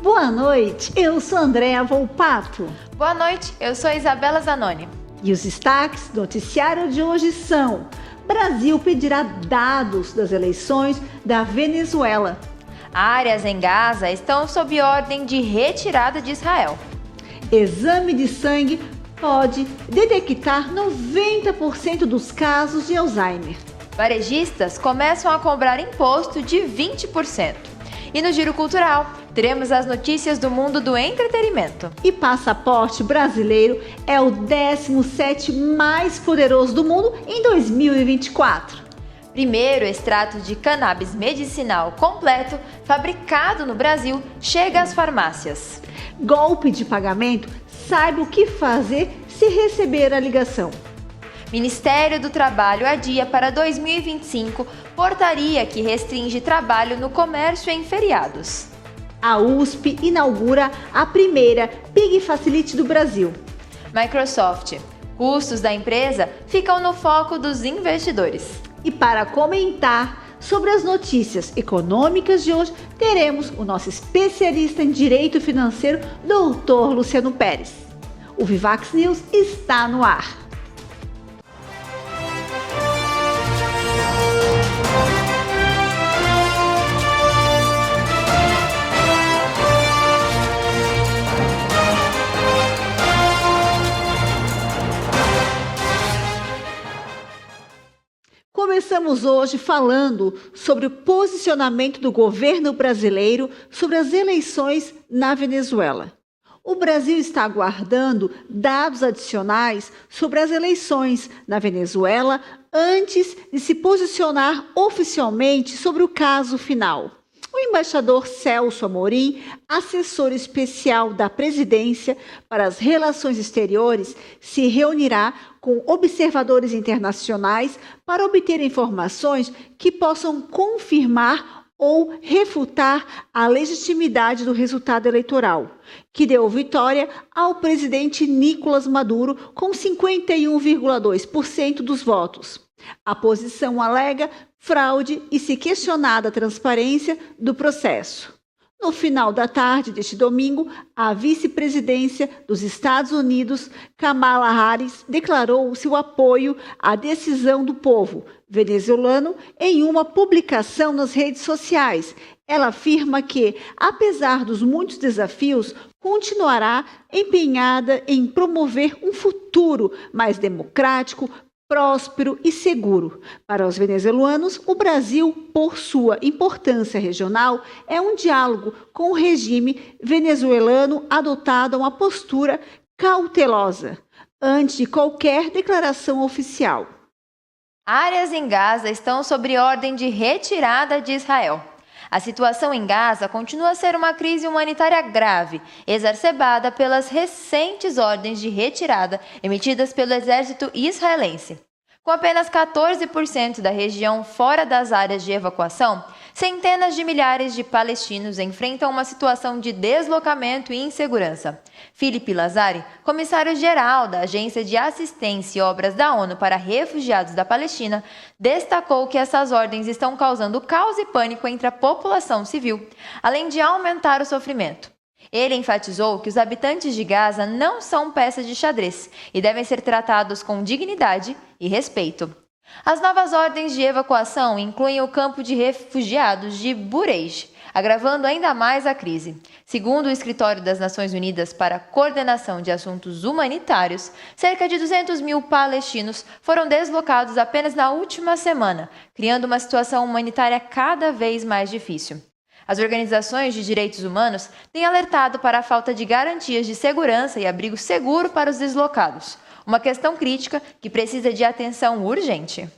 Boa noite, eu sou Andréa Volpato. Boa noite, eu sou Isabela Zanoni. E os destaques do noticiário de hoje são: Brasil pedirá dados das eleições da Venezuela. Áreas em Gaza estão sob ordem de retirada de Israel. Exame de sangue pode detectar 90% dos casos de Alzheimer. Varejistas começam a cobrar imposto de 20%. E no Giro Cultural, teremos as notícias do mundo do entretenimento. E passaporte brasileiro é o 17º mais poderoso do mundo em 2024. Primeiro extrato de cannabis medicinal completo, fabricado no Brasil, chega às farmácias. Golpe de pagamento, saiba o que fazer se receber a ligação. Ministério do Trabalho adia para 2025 portaria que restringe trabalho no comércio em feriados. A USP inaugura a primeira Pig Facility do Brasil. Microsoft. Custos da empresa ficam no foco dos investidores. E para comentar sobre as notícias econômicas de hoje, teremos o nosso especialista em direito financeiro, Dr. Luciano Pérez. O Vivax News está no ar. Começamos hoje falando sobre o posicionamento do governo brasileiro sobre as eleições na Venezuela. O Brasil está aguardando dados adicionais sobre as eleições na Venezuela antes de se posicionar oficialmente sobre o caso final. O embaixador Celso Amorim, assessor especial da Presidência para as Relações Exteriores, se reunirá com observadores internacionais para obter informações que possam confirmar ou refutar a legitimidade do resultado eleitoral, que deu vitória ao presidente Nicolás Maduro com 51,2% dos votos. A posição alega fraude e, se questionada a transparência do processo. No final da tarde deste domingo, a vice-presidência dos Estados Unidos, Kamala Harris, declarou seu apoio à decisão do povo venezuelano em uma publicação nas redes sociais. Ela afirma que, apesar dos muitos desafios, continuará empenhada em promover um futuro mais democrático, próspero e seguro. Para os venezuelanos, o Brasil, por sua importância regional, é um diálogo com o regime venezuelano adotado uma postura cautelosa, antes de qualquer declaração oficial. Áreas em Gaza estão sob ordem de retirada de Israel. A situação em Gaza continua a ser uma crise humanitária grave, exacerbada pelas recentes ordens de retirada emitidas pelo exército israelense. Com apenas 14% da região fora das áreas de evacuação, centenas de milhares de palestinos enfrentam uma situação de deslocamento e insegurança. Filipe Lazari, comissário-geral da Agência de Assistência e Obras da ONU para Refugiados da Palestina, destacou que essas ordens estão causando caos e pânico entre a população civil, além de aumentar o sofrimento. Ele enfatizou que os habitantes de Gaza não são peças de xadrez e devem ser tratados com dignidade e respeito. As novas ordens de evacuação incluem o campo de refugiados de Bureij, agravando ainda mais a crise. Segundo o Escritório das Nações Unidas para a Coordenação de Assuntos Humanitários, cerca de 200 mil palestinos foram deslocados apenas na última semana, criando uma situação humanitária cada vez mais difícil. As organizações de direitos humanos têm alertado para a falta de garantias de segurança e abrigo seguro para os deslocados, uma questão crítica que precisa de atenção urgente.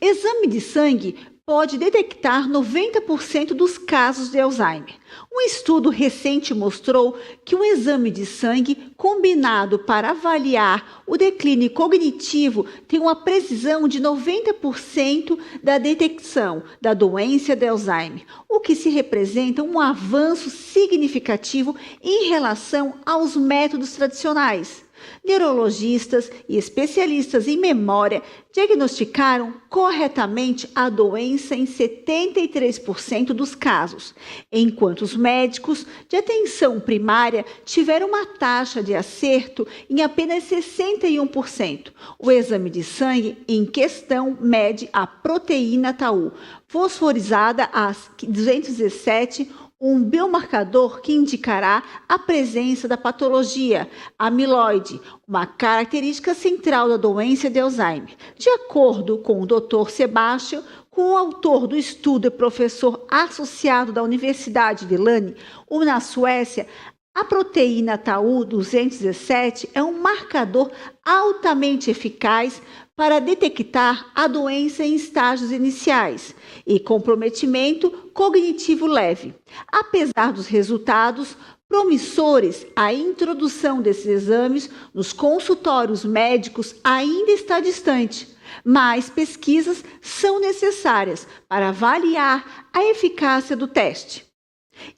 Exame de sangue pode detectar 90% dos casos de Alzheimer. Um estudo recente mostrou que um exame de sangue combinado para avaliar o declínio cognitivo tem uma precisão de 90% da detecção da doença de Alzheimer, o que se representa um avanço significativo em relação aos métodos tradicionais. Neurologistas e especialistas em memória diagnosticaram corretamente a doença em 73% dos casos, enquanto os médicos de atenção primária tiveram uma taxa de acerto em apenas 61%. O exame de sangue em questão mede a proteína tau, fosforizada a 217, um biomarcador que indicará a presença da patologia amiloide, uma característica central da doença de Alzheimer. De acordo com o Dr. Sebastian, o autor do estudo e professor associado da Universidade de Lund, na Suécia, a proteína tau 217 é um marcador altamente eficaz para detectar a doença em estágios iniciais e comprometimento cognitivo leve. Apesar dos resultados promissores, a introdução desses exames nos consultórios médicos ainda está distante. Mais pesquisas são necessárias para avaliar a eficácia do teste.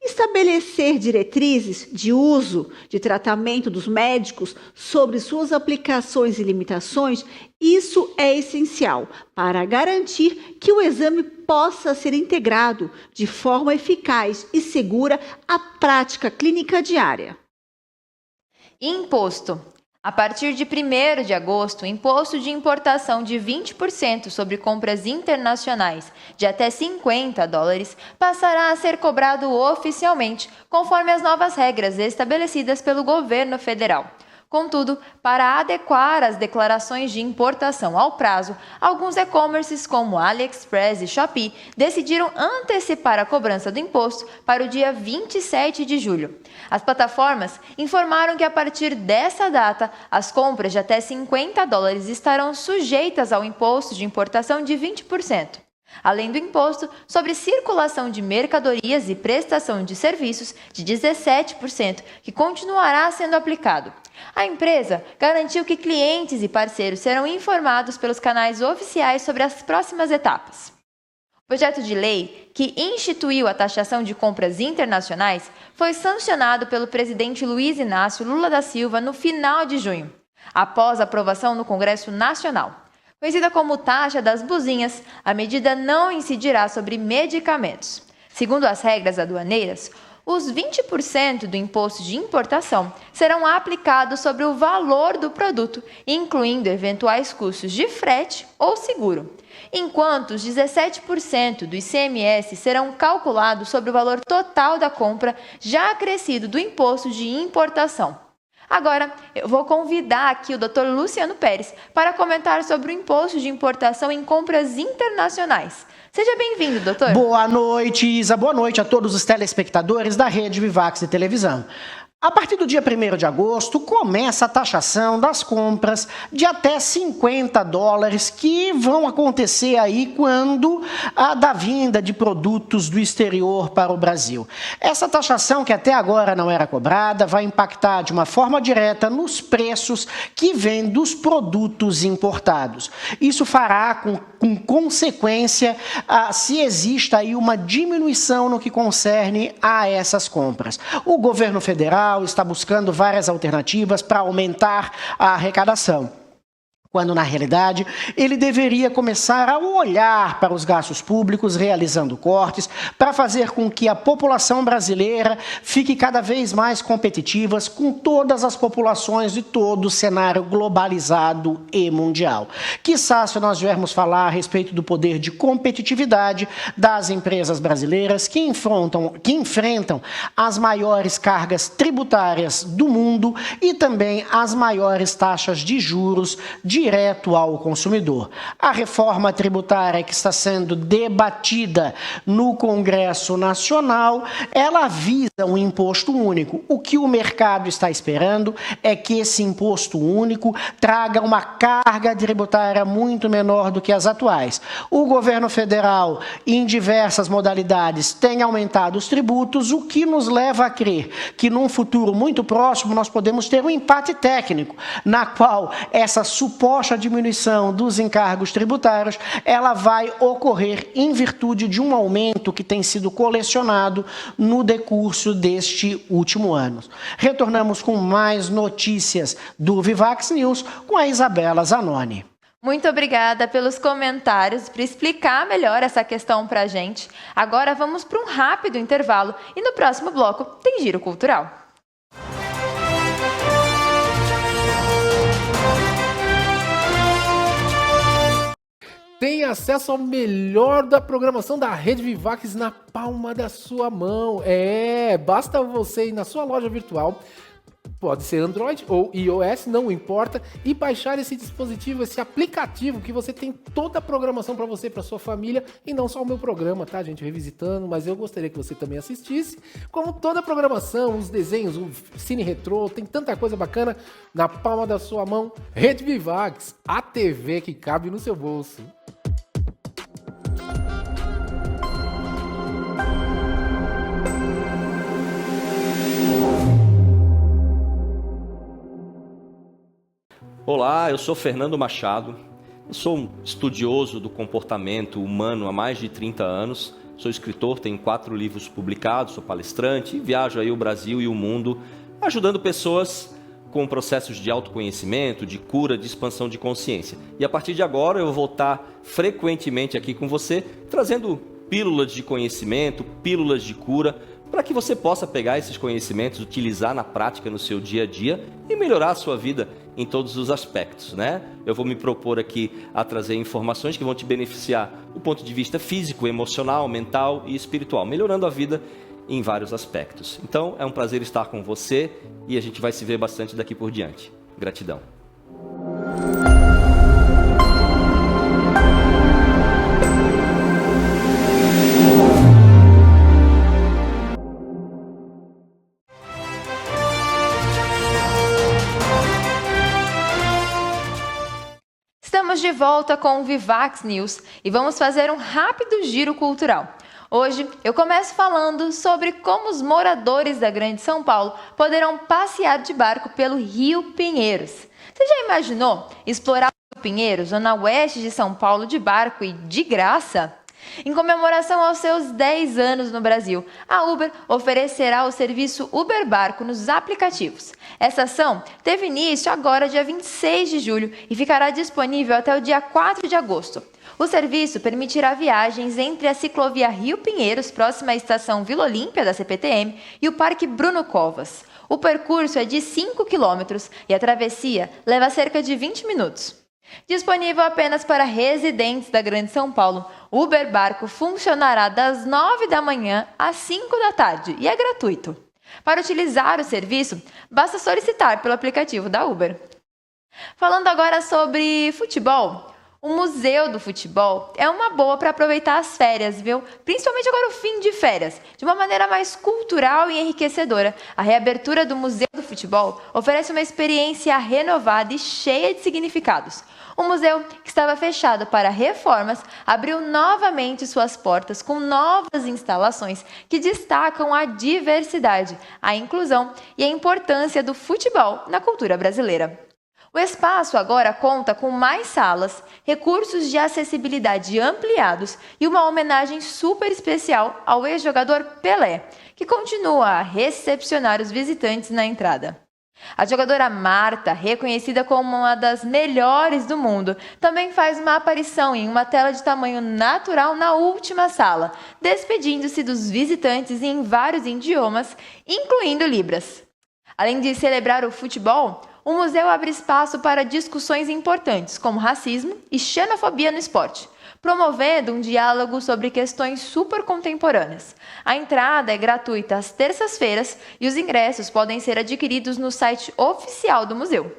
Estabelecer diretrizes de uso de tratamento dos médicos sobre suas aplicações e limitações, isso é essencial para garantir que o exame possa ser integrado de forma eficaz e segura à prática clínica diária. Imposto. A partir de 1º de agosto, o imposto de importação de 20% sobre compras internacionais de até $50 passará a ser cobrado oficialmente, conforme as novas regras estabelecidas pelo governo federal. Contudo, para adequar as declarações de importação ao prazo, alguns e-commerces como AliExpress e Shopee decidiram antecipar a cobrança do imposto para o dia 27 de julho. As plataformas informaram que a partir dessa data, as compras de até $50 estarão sujeitas ao imposto de importação de 20%. Além do imposto sobre circulação de mercadorias e prestação de serviços de 17%, que continuará sendo aplicado. A empresa garantiu que clientes e parceiros serão informados pelos canais oficiais sobre as próximas etapas. O projeto de lei, que instituiu a taxação de compras internacionais, foi sancionado pelo presidente Luiz Inácio Lula da Silva no final de junho, após a aprovação no Congresso Nacional. Conhecida como taxa das buzinhas, a medida não incidirá sobre medicamentos. Segundo as regras aduaneiras, os 20% do imposto de importação serão aplicados sobre o valor do produto, incluindo eventuais custos de frete ou seguro, enquanto os 17% do ICMS serão calculados sobre o valor total da compra já acrescido do imposto de importação. Agora, eu vou convidar aqui o Dr. Luciano Pérez para comentar sobre o imposto de importação em compras internacionais. Seja bem-vindo, doutor. Boa noite, Isa. Boa noite a todos os telespectadores da Rede Vivax de televisão. A partir do dia 1º de agosto, começa a taxação das compras de até $50 que vão acontecer aí quando da vinda de produtos do exterior para o Brasil. Essa taxação, que até agora não era cobrada, vai impactar de uma forma direta nos preços que vêm dos produtos importados. Isso fará com consequência se exista aí uma diminuição no que concerne a essas compras. O governo federal está buscando várias alternativas para aumentar a arrecadação, quando, na realidade, ele deveria começar a olhar para os gastos públicos, realizando cortes, para fazer com que a população brasileira fique cada vez mais competitiva com todas as populações de todo o cenário globalizado e mundial. Quiçá, se nós viermos falar a respeito do poder de competitividade das empresas brasileiras que enfrentam as maiores cargas tributárias do mundo e também as maiores taxas de juros direto ao consumidor. A reforma tributária que está sendo debatida no Congresso Nacional, ela visa um imposto único. O que o mercado está esperando é que esse imposto único traga uma carga tributária muito menor do que as atuais. O governo federal, em diversas modalidades, tem aumentado os tributos, o que nos leva a crer que num futuro muito próximo nós podemos ter um empate técnico, na qual essa suposta suposta diminuição dos encargos tributários, ela vai ocorrer em virtude de um aumento que tem sido colecionado no decurso deste último ano. Retornamos com mais notícias do Vivax News com a Isabela Zanoni. Muito obrigada pelos comentários, por explicar melhor essa questão para a gente. Agora vamos para um rápido intervalo e no próximo bloco tem Giro Cultural. Tem acesso ao melhor da programação da Rede Vivax na palma da sua mão. Basta você ir na sua loja virtual, pode ser Android ou iOS, não importa, e baixar esse dispositivo, esse aplicativo que você tem toda a programação para você, para sua família, e não só o meu programa, tá, gente, revisitando, mas eu gostaria que você também assistisse, como toda a programação, os desenhos, o Cine Retrô, tem tanta coisa bacana na palma da sua mão. Rede Vivax, a TV que cabe no seu bolso. Olá, eu sou Fernando Machado, eu sou um estudioso do comportamento humano há mais de 30 anos, sou escritor, tenho 4 livros publicados, sou palestrante e viajo aí o Brasil e o mundo ajudando pessoas com processos de autoconhecimento, de cura, de expansão de consciência. E a partir de agora eu vou estar frequentemente aqui com você, trazendo pílulas de conhecimento, pílulas de cura, para que você possa pegar esses conhecimentos, utilizar na prática no seu dia a dia e melhorar a sua vida em todos os aspectos, né? Eu vou me propor aqui a trazer informações que vão te beneficiar do ponto de vista físico, emocional, mental e espiritual, melhorando a vida em vários aspectos. Então, é um prazer estar com você e a gente vai se ver bastante daqui por diante. Gratidão. Estamos de volta com o Vivax News e vamos fazer um rápido giro cultural. Hoje eu começo falando sobre como os moradores da Grande São Paulo poderão passear de barco pelo Rio Pinheiros. Você já imaginou explorar o Rio Pinheiros, zona oeste de São Paulo, de barco e de graça? Em comemoração aos seus 10 anos no Brasil, a Uber oferecerá o serviço Uber Barco nos aplicativos. Essa ação teve início agora, dia 26 de julho, e ficará disponível até o dia 4 de agosto. O serviço permitirá viagens entre a ciclovia Rio Pinheiros, próxima à estação Vila Olímpia da CPTM, e o Parque Bruno Covas. O percurso é de 5 quilômetros e a travessia leva cerca de 20 minutos. Disponível apenas para residentes da Grande São Paulo, o Uber Barco funcionará das 9 da manhã às 5 da tarde e é gratuito. Para utilizar o serviço, basta solicitar pelo aplicativo da Uber. Falando agora sobre futebol, o Museu do Futebol é uma boa para aproveitar as férias, viu? Principalmente agora o fim de férias, de uma maneira mais cultural e enriquecedora. A reabertura do Museu do Futebol oferece uma experiência renovada e cheia de significados. O museu, que estava fechado para reformas, abriu novamente suas portas com novas instalações que destacam a diversidade, a inclusão e a importância do futebol na cultura brasileira. O espaço agora conta com mais salas, recursos de acessibilidade ampliados e uma homenagem super especial ao ex-jogador Pelé, que continua a recepcionar os visitantes na entrada. A jogadora Marta, reconhecida como uma das melhores do mundo, também faz uma aparição em uma tela de tamanho natural na última sala, despedindo-se dos visitantes em vários idiomas, incluindo Libras. Além de celebrar o futebol, o museu abre espaço para discussões importantes, como racismo e xenofobia no esporte, promovendo um diálogo sobre questões super contemporâneas. A entrada é gratuita às terças-feiras e os ingressos podem ser adquiridos no site oficial do museu.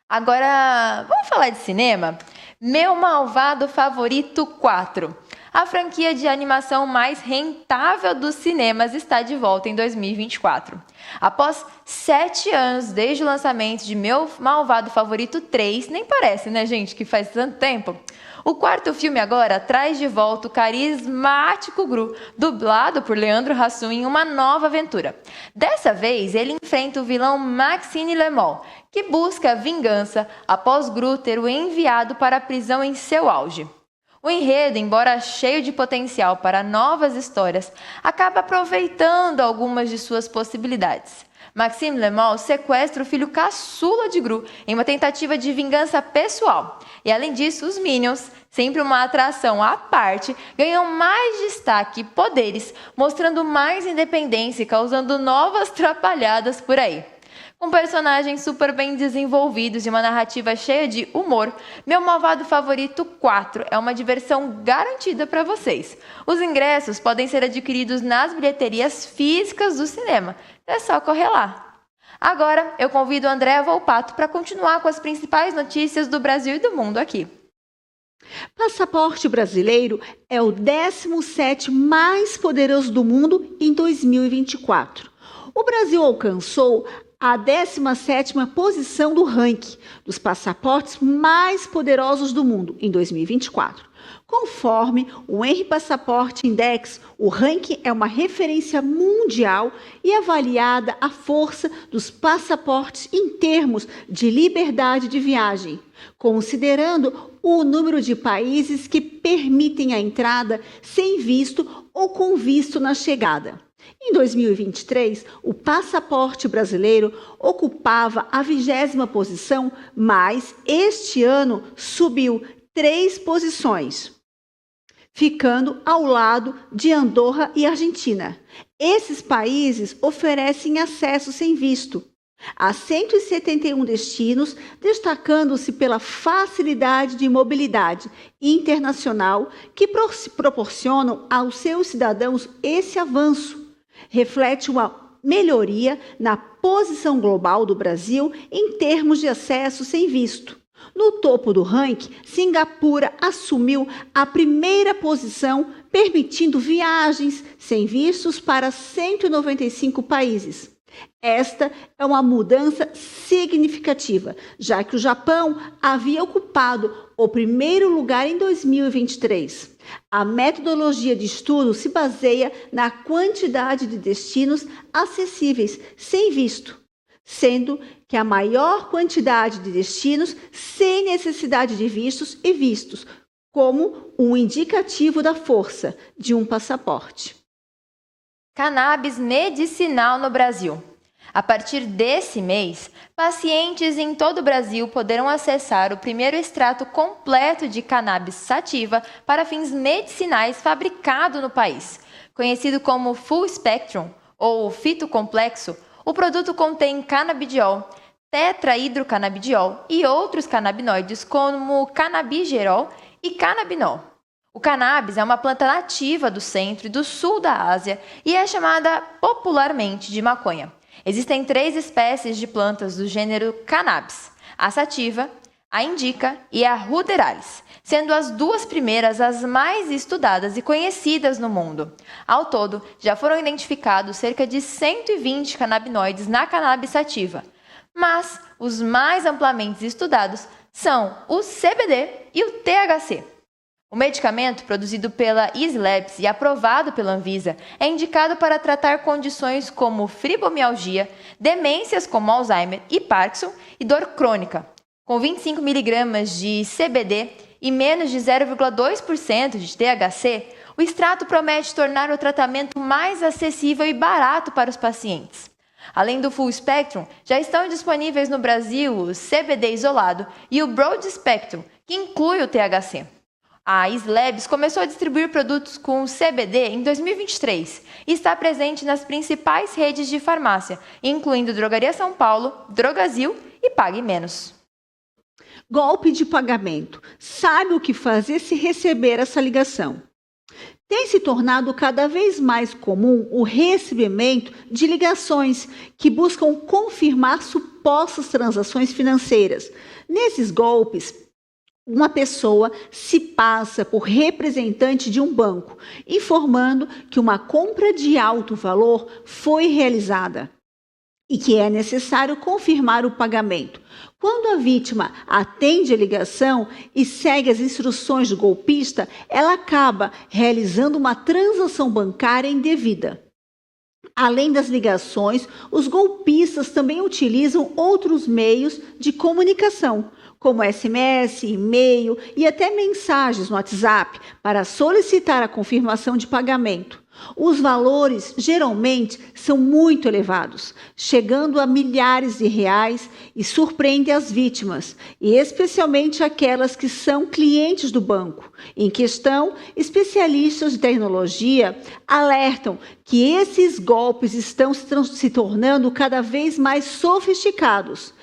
Agora, vamos falar de cinema? Meu Malvado Favorito 4. a franquia de animação mais rentável dos cinemas está de volta em 2024. Após 7 anos desde o lançamento de Meu Malvado Favorito 3, nem parece, né, gente, que faz tanto tempo? O quarto filme agora traz de volta o carismático Gru, dublado por Leandro Hassum, em uma nova aventura. Dessa vez, ele enfrenta o vilão Maxime Lemol, que busca vingança após Gru ter o enviado para a prisão em seu auge. O enredo, embora cheio de potencial para novas histórias, acaba aproveitando algumas de suas possibilidades. Maxime Lemol sequestra o filho caçula de Gru em uma tentativa de vingança pessoal. E além disso, os Minions, sempre uma atração à parte, ganham mais destaque e poderes, mostrando mais independência e causando novas trapalhadas por aí. Com personagens super bem desenvolvidos e uma narrativa cheia de humor, Meu Malvado Favorito 4 é uma diversão garantida para vocês. Os ingressos podem ser adquiridos nas bilheterias físicas do cinema. É só correr lá. Agora, eu convido a Andréa Volpato para continuar com as principais notícias do Brasil e do mundo aqui. Passaporte brasileiro é o 17º mais poderoso do mundo em 2024. O Brasil alcançou a 17ª posição do ranking dos passaportes mais poderosos do mundo em 2024. Conforme o Henry Passport Index, o ranking é uma referência mundial e avaliada a força dos passaportes em termos de liberdade de viagem, considerando o número de países que permitem a entrada sem visto ou com visto na chegada. Em 2023, o passaporte brasileiro ocupava a 20ª posição, mas este ano subiu 3 posições, ficando ao lado de Andorra e Argentina. Esses países oferecem acesso sem visto a 171 destinos, destacando-se pela facilidade de mobilidade internacional que proporcionam aos seus cidadãos. Esse avanço reflete uma melhoria na posição global do Brasil em termos de acesso sem visto. No topo do ranking, Singapura assumiu a 1ª posição, permitindo viagens sem vistos para 195 países. Esta é uma mudança significativa, já que o Japão havia ocupado o 1º lugar em 2023. A metodologia de estudo se baseia na quantidade de destinos acessíveis sem visto, sendo que a maior quantidade de destinos sem necessidade de vistos e vistos, como um indicativo da força de um passaporte. Cannabis medicinal no Brasil. A partir desse mês, pacientes em todo o Brasil poderão acessar o primeiro extrato completo de cannabis sativa para fins medicinais fabricado no país. Conhecido como Full Spectrum ou fitocomplexo, o produto contém canabidiol, tetrahidrocannabidiol e outros canabinoides como canabigerol e canabinol. O cannabis é uma planta nativa do centro e do sul da Ásia e é chamada popularmente de maconha. Existem 3 espécies de plantas do gênero cannabis: a sativa, a indica e a ruderalis, sendo as 2 primeiras as mais estudadas e conhecidas no mundo. Ao todo, já foram identificados cerca de 120 canabinoides na cannabis sativa, mas os mais amplamente estudados são o CBD e o THC. O medicamento, produzido pela Easy Labs e aprovado pela Anvisa, é indicado para tratar condições como fibromialgia, demências como Alzheimer e Parkinson e dor crônica. Com 25 mg de CBD e menos de 0,2% de THC, o extrato promete tornar o tratamento mais acessível e barato para os pacientes. Além do Full Spectrum, já estão disponíveis no Brasil o CBD isolado e o Broad Spectrum, que inclui o THC. A Easy Labs começou a distribuir produtos com CBD em 2023 e está presente nas principais redes de farmácia, incluindo Drogaria São Paulo, Drogazil e Pague Menos. Golpe de pagamento. Sabe o que fazer se receber essa ligação? Tem se tornado cada vez mais comum o recebimento de ligações que buscam confirmar supostas transações financeiras. Nesses golpes, uma pessoa se passa por representante de um banco, informando que uma compra de alto valor foi realizada e que é necessário confirmar o pagamento. Quando a vítima atende a ligação e segue as instruções do golpista, ela acaba realizando uma transação bancária indevida. Além das ligações, os golpistas também utilizam outros meios de comunicação, como SMS, e-mail e até mensagens no WhatsApp, para solicitar a confirmação de pagamento. Os valores geralmente são muito elevados, chegando a milhares de reais, e surpreende as vítimas, e especialmente aquelas que são clientes do banco. Em questão, especialistas de tecnologia alertam que esses golpes estão se tornando cada vez mais sofisticados.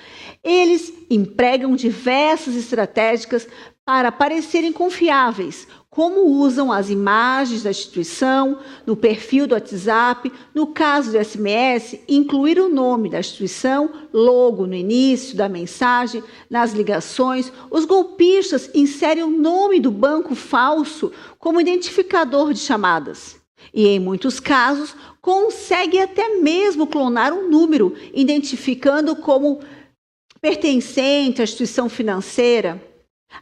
Eles empregam diversas estratégias para parecerem confiáveis, como usam as imagens da instituição no perfil do WhatsApp, no caso do SMS, incluir o nome da instituição, logo no início da mensagem, nas ligações. Os golpistas inserem o nome do banco falso como identificador de chamadas. E, em muitos casos, consegue até mesmo clonar um número, identificando como pertencente à instituição financeira.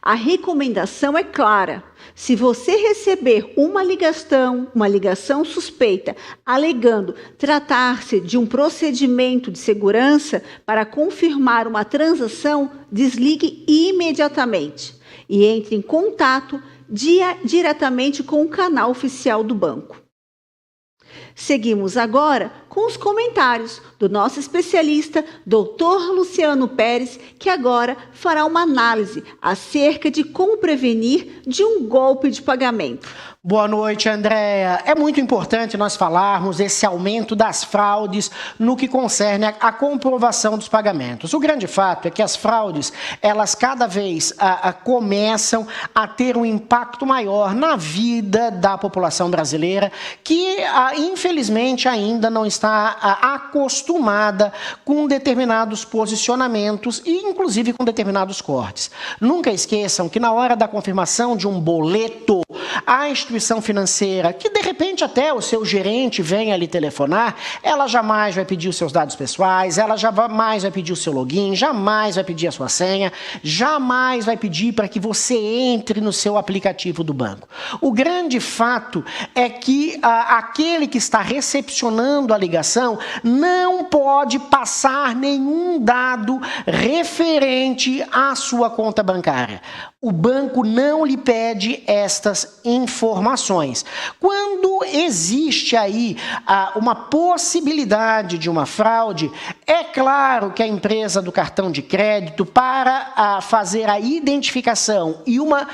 A recomendação é clara: se você receber uma ligação suspeita, alegando tratar-se de um procedimento de segurança para confirmar uma transação, desligue imediatamente e entre em contato diretamente com o canal oficial do banco. Seguimos agora com os comentários do nosso especialista, Dr. Luciano Pérez, que agora fará uma análise acerca de como prevenir de um golpe de pagamento. Boa noite, Andréa. É muito importante nós falarmos desse aumento das fraudes no que concerne a comprovação dos pagamentos. O grande fato é que as fraudes, elas cada vez começam a ter um impacto maior na vida da população brasileira, que infelizmente ainda não está acostumada com determinados posicionamentos e inclusive com determinados cortes. Nunca esqueçam que na hora da confirmação de um boleto, a instituição financeira, que de repente até o seu gerente venha lhe telefonar, ela jamais vai pedir os seus dados pessoais, ela jamais vai pedir o seu login, jamais vai pedir a sua senha, jamais vai pedir para que você entre no seu aplicativo do banco. O grande fato é que aquele que está recepcionando a ligação não pode passar nenhum dado referente à sua conta bancária. O banco não lhe pede estas informações. Quando existe aí uma possibilidade de uma fraude, é claro que a empresa do cartão de crédito, para fazer a identificação e uma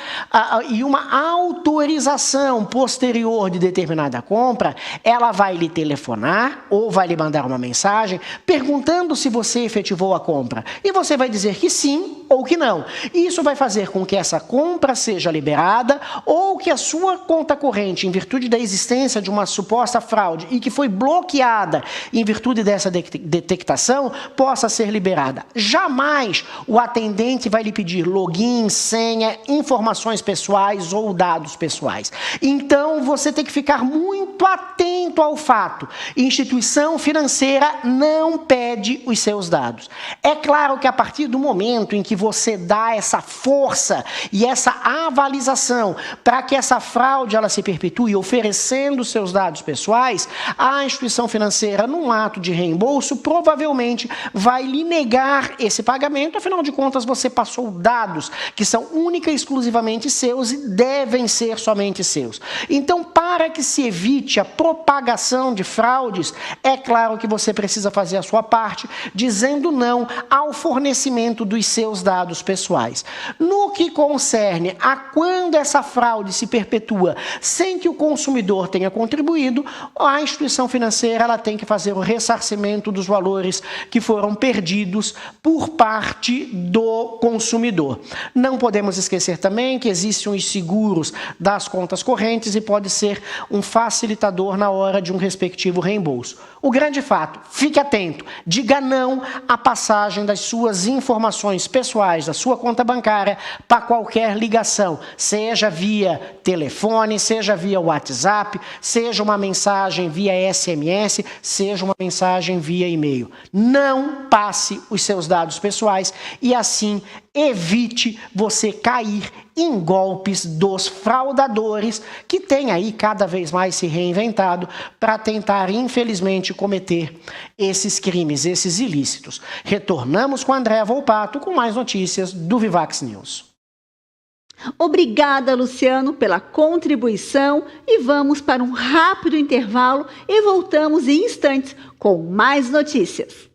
autorização posterior de determinada compra, ela vai lhe telefonar ou vai lhe mandar uma mensagem perguntando se você efetivou a compra. E você vai dizer que sim ou que não. Isso vai fazer com que essa compra seja liberada ou que a sua conta corrente, em virtude da existência de uma suposta fraude e que foi bloqueada em virtude dessa detectação, possa ser liberada. Jamais o atendente vai lhe pedir login, senha, informações pessoais ou dados pessoais. Então, você tem que ficar muito atento ao fato. Instituição financeira não pede os seus dados. É claro que a partir do momento em que você dá essa força e essa avalização para que essa fraude ela se perpetue oferecendo seus dados pessoais, a instituição financeira, num ato de reembolso, provavelmente vai lhe negar esse pagamento. Afinal de contas, você passou dados que são única e exclusivamente seus e devem ser somente seus. Então, para que se evite a propagação de fraudes, é claro que você precisa fazer a sua parte, dizendo não ao fornecimento dos seus dados pessoais. No que concerne a quando essa fraude se perpetua sem que o consumidor tenha contribuído, a instituição financeira ela tem que fazer o ressarcimento dos valores que foram perdidos por parte do consumidor. Não podemos esquecer também que existem os seguros das contas correntes e pode ser um facilitador na hora de um respectivo reembolso. O grande fato, fique atento, diga não à passagem das suas informações pessoais, da sua conta bancária, para qualquer ligação, seja via telefone, seja via WhatsApp, seja uma mensagem via SMS, seja uma mensagem via e-mail. Não passe os seus dados pessoais e assim evite você cair em golpes dos fraudadores que têm aí cada vez mais se reinventado para tentar, infelizmente, cometer esses crimes, esses ilícitos. Retornamos com Andréa Volpato com mais notícias do Vivax News. Obrigada, Luciano, pela contribuição e vamos para um rápido intervalo e voltamos em instantes com mais notícias.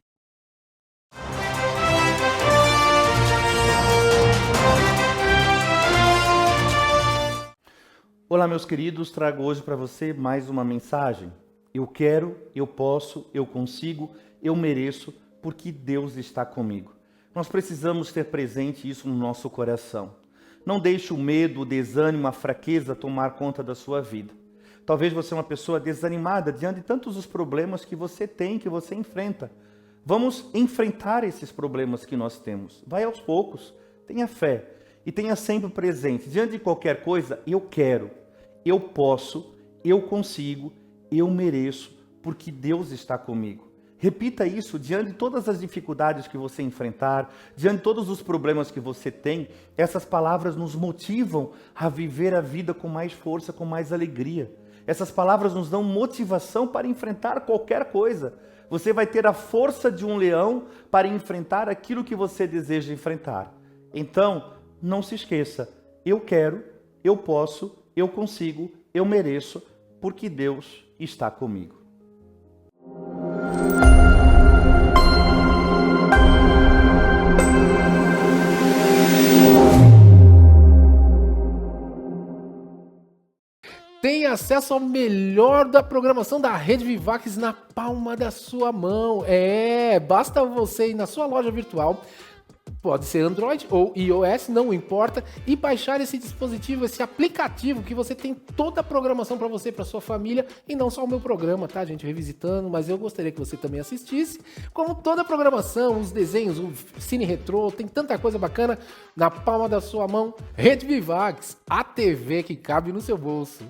Olá, meus queridos, trago hoje para você mais uma mensagem. Eu quero, eu posso, eu consigo, eu mereço, porque Deus está comigo. Nós precisamos ter presente isso no nosso coração. Não deixe o medo, o desânimo, a fraqueza tomar conta da sua vida. Talvez você é uma pessoa desanimada diante de tantos os problemas que você tem, que você enfrenta. Vamos enfrentar esses problemas que nós temos. Vai aos poucos, tenha fé e tenha sempre presente. Diante de qualquer coisa, eu quero, eu posso, eu consigo, eu mereço, porque Deus está comigo. Repita isso diante de todas as dificuldades que você enfrentar, diante de todos os problemas que você tem. Essas palavras nos motivam a viver a vida com mais força, com mais alegria. Essas palavras nos dão motivação para enfrentar qualquer coisa. Você vai ter a força de um leão para enfrentar aquilo que você deseja enfrentar. Então, não se esqueça, eu quero, eu posso, eu consigo, eu mereço, porque Deus está comigo. Tem acesso ao melhor da programação da Rede Vivax na palma da sua mão. Basta você ir na sua loja virtual, pode ser Android ou iOS, não importa, e baixar esse dispositivo, esse aplicativo que você tem toda a programação para você, para sua família, e não só o meu programa, tá, gente, revisitando, mas eu gostaria que você também assistisse, como toda a programação, os desenhos, o Cine Retrô, tem tanta coisa bacana na palma da sua mão. Rede Vivax, a TV que cabe no seu bolso.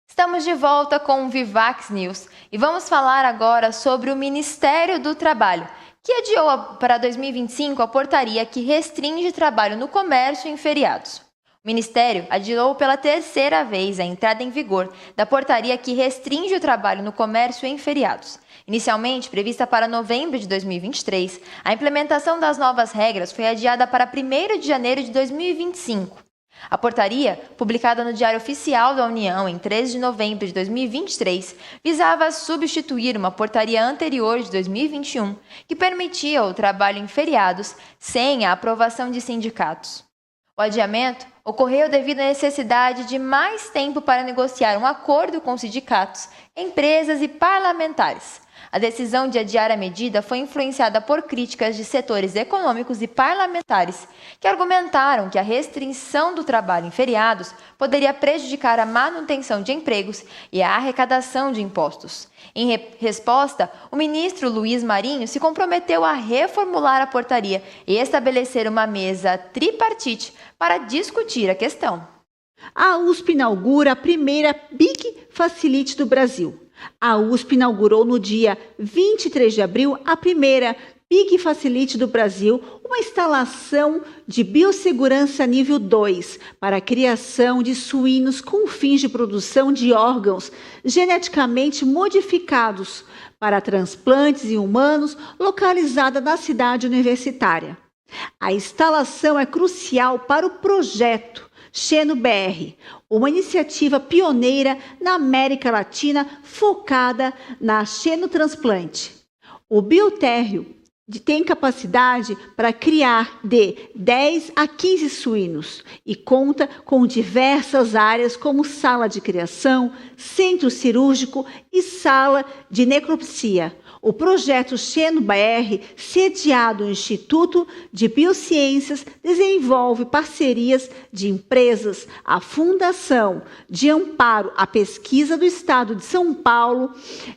Estamos de volta com o Vivax News e vamos falar agora sobre o Ministério do Trabalho, que adiou para 2025 a portaria que restringe trabalho no comércio em feriados. O Ministério adiou pela terceira vez a entrada em vigor da portaria que restringe o trabalho no comércio em feriados. Inicialmente prevista para novembro de 2023, a implementação das novas regras foi adiada para 1º de janeiro de 2025. A portaria, publicada no Diário Oficial da União em 13 de novembro de 2023, visava substituir uma portaria anterior de 2021, que permitia o trabalho em feriados sem a aprovação de sindicatos. O adiamento ocorreu devido à necessidade de mais tempo para negociar um acordo com sindicatos, empresas e parlamentares. A decisão de adiar a medida foi influenciada por críticas de setores econômicos e parlamentares, que argumentaram que a restrição do trabalho em feriados poderia prejudicar a manutenção de empregos e a arrecadação de impostos. Em resposta, o ministro Luiz Marinho se comprometeu a reformular a portaria e estabelecer uma mesa tripartite para discutir a questão. A USP inaugura a primeira BIC Facility do Brasil. A USP inaugurou no dia 23 de abril a primeira BIC Facility do Brasil, uma instalação de biossegurança nível 2 para a criação de suínos com fins de produção de órgãos geneticamente modificados para transplantes em humanos, localizada na cidade universitária. A instalação é crucial para o projeto Xeno-BR, uma iniciativa pioneira na América Latina focada na xenotransplante. O biotérreo tem capacidade para criar de 10 a 15 suínos e conta com diversas áreas como sala de criação, centro cirúrgico e sala de necropsia. O projeto Xeno-BR, sediado no Instituto de Biociências, desenvolve parcerias de empresas, a Fundação de Amparo à Pesquisa do Estado de São Paulo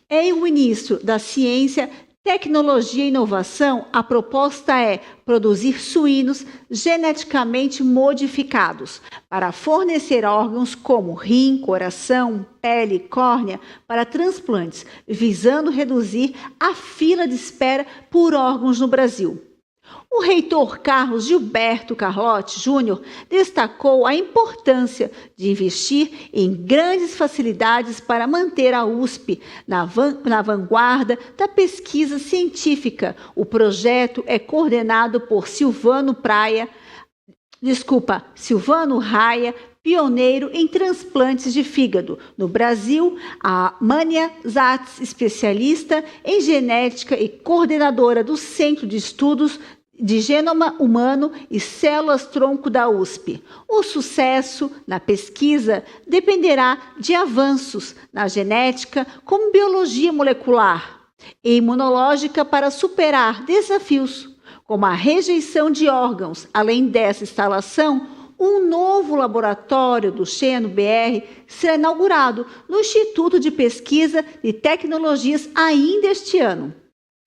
e o Ministro da Ciência, Tecnologia e Inovação. A proposta é produzir suínos geneticamente modificados para fornecer órgãos como rim, coração, pele, córnea para transplantes, visando reduzir a fila de espera por órgãos no Brasil. O reitor Carlos Gilberto Carlotti Júnior destacou a importância de investir em grandes facilidades para manter a USP na vanguarda da pesquisa científica. O projeto é coordenado por Silvano Raia, pioneiro em transplantes de fígado. No Brasil, a Mania Zatz, especialista em genética e coordenadora do Centro de Estudos de Genoma Humano e Células-Tronco da USP. O sucesso na pesquisa dependerá de avanços na genética, como biologia molecular e imunológica para superar desafios, como a rejeição de órgãos. Além dessa instalação, um novo laboratório do Xeno-BR será inaugurado no Instituto de Pesquisa e Tecnologias ainda este ano.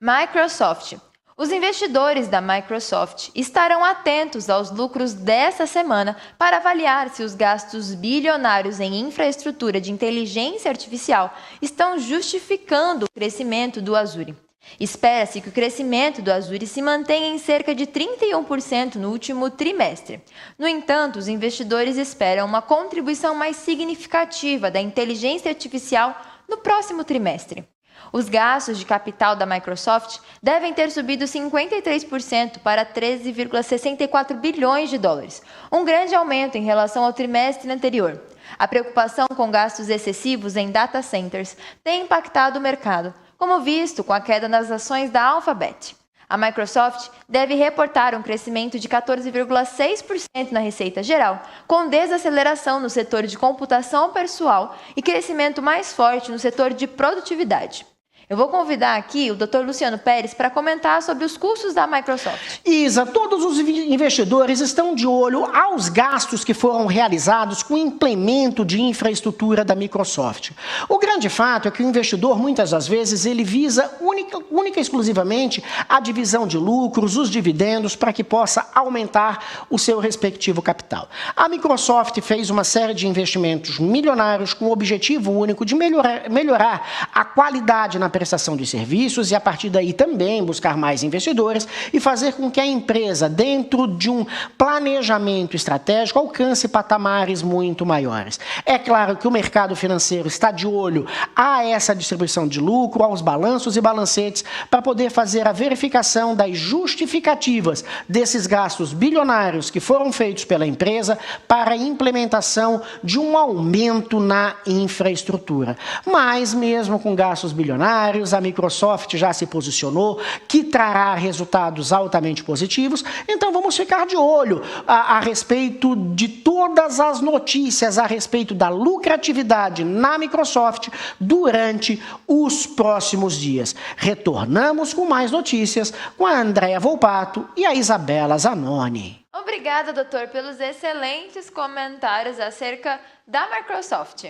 Microsoft. Os investidores da Microsoft estarão atentos aos lucros desta semana para avaliar se os gastos bilionários em infraestrutura de inteligência artificial estão justificando o crescimento do Azure. Espera-se que o crescimento do Azure se mantenha em cerca de 31% no último trimestre. No entanto, os investidores esperam uma contribuição mais significativa da inteligência artificial no próximo trimestre. Os gastos de capital da Microsoft devem ter subido 53% para 13,64 bilhões de dólares, um grande aumento em relação ao trimestre anterior. A preocupação com gastos excessivos em data centers tem impactado o mercado, como visto com a queda nas ações da Alphabet. A Microsoft deve reportar um crescimento de 14,6% na receita geral, com desaceleração no setor de computação pessoal e crescimento mais forte no setor de produtividade. Eu vou convidar aqui o Dr. Luciano Pérez para comentar sobre os custos da Microsoft. Isa, todos os investidores estão de olho aos gastos que foram realizados com o implemento de infraestrutura da Microsoft. O grande fato é que o investidor, muitas das vezes, ele visa única e exclusivamente a divisão de lucros, os dividendos, para que possa aumentar o seu respectivo capital. A Microsoft fez uma série de investimentos milionários com o objetivo único de melhorar a qualidade na prestação de serviços e, a partir daí, também buscar mais investidores e fazer com que a empresa, dentro de um planejamento estratégico, alcance patamares muito maiores. É claro que o mercado financeiro está de olho a essa distribuição de lucro, aos balanços e balancetes, para poder fazer a verificação das justificativas desses gastos bilionários que foram feitos pela empresa para a implementação de um aumento na infraestrutura. Mas, mesmo com gastos bilionários, a Microsoft já se posicionou que trará resultados altamente positivos, então vamos ficar de olho a respeito de todas as notícias a respeito da lucratividade na Microsoft durante os próximos dias. Retornamos com mais notícias com a Andréa Volpato e a Isabela Zanoni. Obrigada, doutor, pelos excelentes comentários acerca da Microsoft.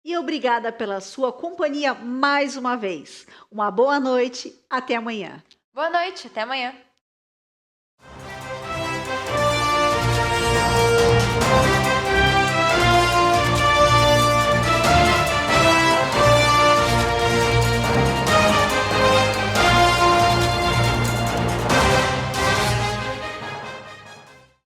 E obrigada pela sua companhia mais uma vez. Uma boa noite, até amanhã. Boa noite, até amanhã.